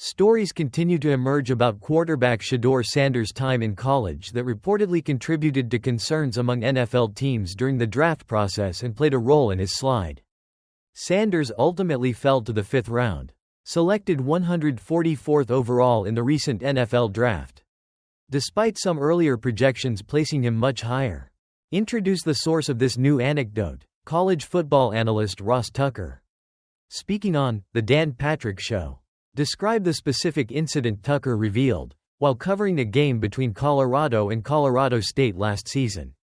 Stories continue to emerge about quarterback Shedeur Sanders' time in college that reportedly contributed to concerns among NFL teams during the draft process and played a role in his slide. Sanders ultimately fell to the 5th round, selected 144th overall in the recent NFL draft, despite some earlier projections placing him much higher. Introduce the source of this new anecdote, college football analyst Ross Tucker. Speaking on The Dan Patrick Show. Describe the specific incident Tucker revealed, while covering a game between Colorado and Colorado State last season.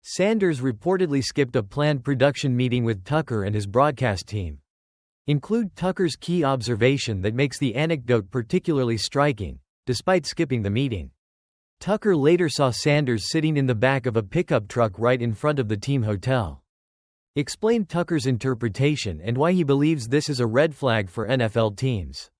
Sanders reportedly skipped a planned production meeting with Tucker and his broadcast team. Include Tucker's key observation that makes the anecdote particularly striking, despite skipping the meeting. Tucker later saw Sanders sitting in the back of a pickup truck right in front of the team hotel. Explain Tucker's interpretation and why he believes this is a red flag for NFL teams,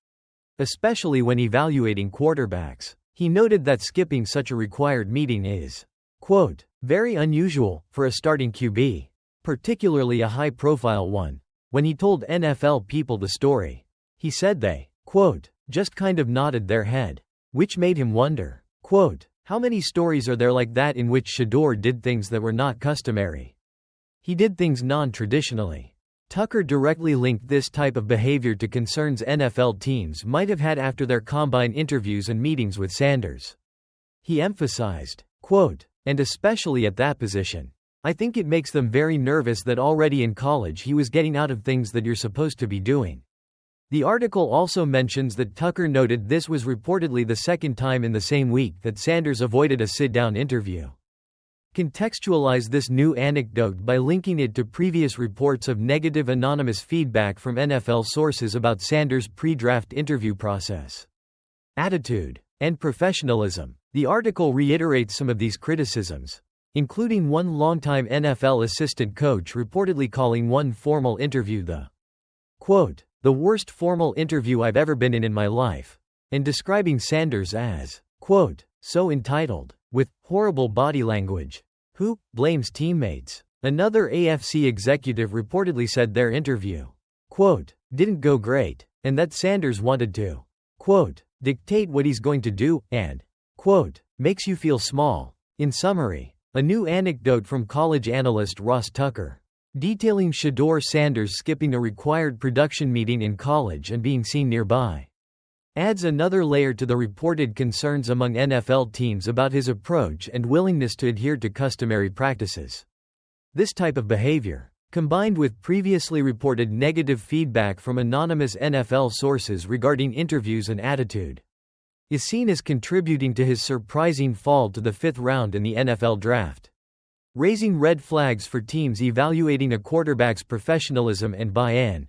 especially when evaluating quarterbacks. He noted that skipping such a required meeting is, quote, very unusual for a starting QB, particularly a high-profile one. When he told NFL people the story, he said they, quote, just kind of nodded their head, which made him wonder, quote, how many stories are there like that in which Shedeur did things that were not customary? He did things non-traditionally. Tucker directly linked this type of behavior to concerns NFL teams might have had after their combine interviews and meetings with Sanders. He emphasized, quote, and especially at that position, I think it makes them very nervous that already in college he was getting out of things that you're supposed to be doing. The article also mentions that Tucker noted this was reportedly the second time in the same week that Sanders avoided a sit-down interview. Contextualize this new anecdote by linking it to previous reports of negative anonymous feedback from NFL sources about Sanders' pre-draft interview process, attitude, and professionalism. The article reiterates some of these criticisms, including one longtime NFL assistant coach reportedly calling one formal interview the, quote, the worst formal interview I've ever been in my life, and describing Sanders as, quote, so entitled, with horrible body language, who blames teammates. Another AFC executive reportedly said their interview, quote, didn't go great, and that Sanders wanted to, quote, dictate what he's going to do, and, quote, makes you feel small. In summary, a new anecdote from college analyst Ross Tucker, detailing Shedeur Sanders skipping a required production meeting in college and being seen nearby, adds another layer to the reported concerns among NFL teams about his approach and willingness to adhere to customary practices. This type of behavior, combined with previously reported negative feedback from anonymous NFL sources regarding interviews and attitude, is seen as contributing to his surprising fall to the 5th round in the NFL draft, raising red flags for teams evaluating a quarterback's professionalism and buy-in.